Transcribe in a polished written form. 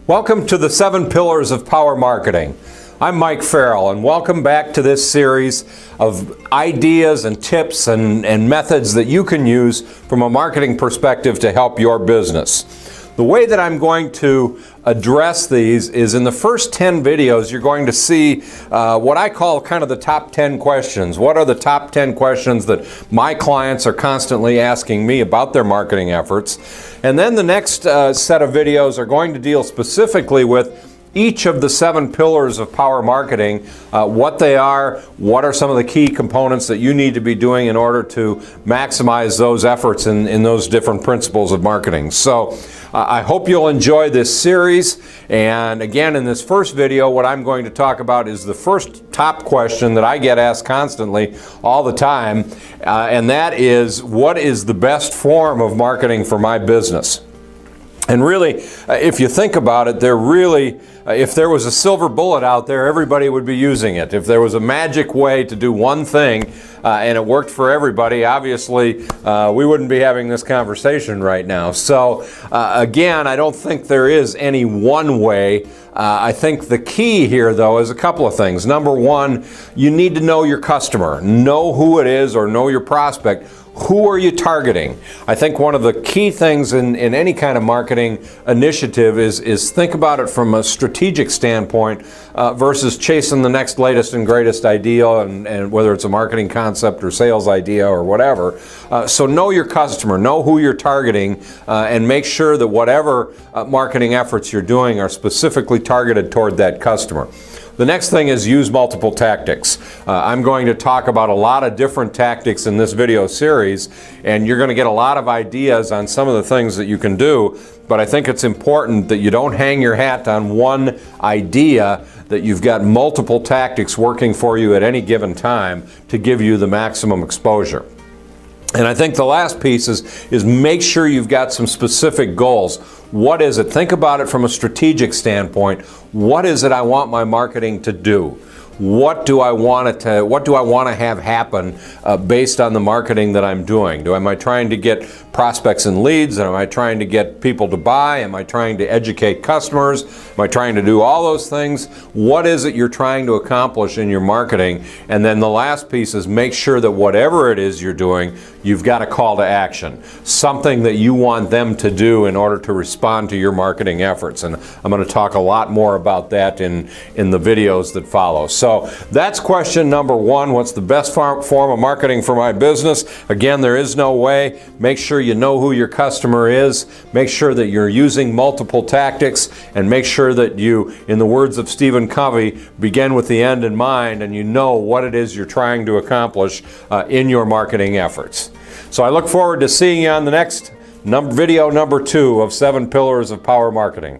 Welcome to the 7 Pillars of Power Marketing. I'm Mike Farrell, and welcome back to this series of ideas and tips and methods that you can use from a marketing perspective to help your business. The way that I'm going to address these is in the first 10 videos you're going to see what I call kind of the top 10 questions. What are the top 10 questions that my clients are constantly asking me about their marketing efforts? And then the next set of videos are going to deal specifically with each of the 7 pillars of power marketing, what they are, what are some of the key components that you need to be doing in order to maximize those efforts in those different principles of marketing. So I hope you'll enjoy this series. And again, in this first video, what I'm going to talk about is the first top question that I get asked constantly all the time, and that is, what is the best form of marketing for my business? And really, if you think about it, if there was a silver bullet out there, everybody would be using it. If there was a magic way to do one thing and it worked for everybody, obviously we wouldn't be having this conversation right now. So again, I don't think there is any one way. I think the key here, though, is a couple of things. Number one, you need to know your customer. Know who it is or know your prospect. Who are you targeting? I think one of the key things in any kind of marketing initiative is think about it from a strategic standpoint versus chasing the next latest and greatest idea, and whether it's a marketing concept or sales idea or whatever. So know your customer, know who you're targeting, and make sure that whatever marketing efforts you're doing are specifically targeted toward that customer. The next thing is use multiple tactics. I'm going to talk about a lot of different tactics in this video series, and you're going to get a lot of ideas on some of the things that you can do, but I think it's important that you don't hang your hat on one idea, that you've got multiple tactics working for you at any given time to give you the maximum exposure. And I think the last piece is make sure you've got some specific goals. What is it? Think about it from a strategic standpoint. What is it I want my marketing to do? What do I want to have happen based on the marketing that I'm doing? Am I trying to get prospects and leads? Am I trying to get people to buy? Am I trying to educate customers? Am I trying to do all those things? What is it you're trying to accomplish in your marketing? And then the last piece is make sure that whatever it is you're doing, you've got a call to action, something that you want them to do in order to respond to your marketing efforts. And I'm going to talk a lot more about that in the videos that follow. So that's question number one. What's the best form of marketing for my business? Again, there is no way. Make sure you know who your customer is. Make sure that you're using multiple tactics, and make sure that you, in the words of Stephen Covey, begin with the end in mind, and you know what it is you're trying to accomplish in your marketing efforts. So I look forward to seeing you on the next video number 2 of 7 Pillars of Power Marketing.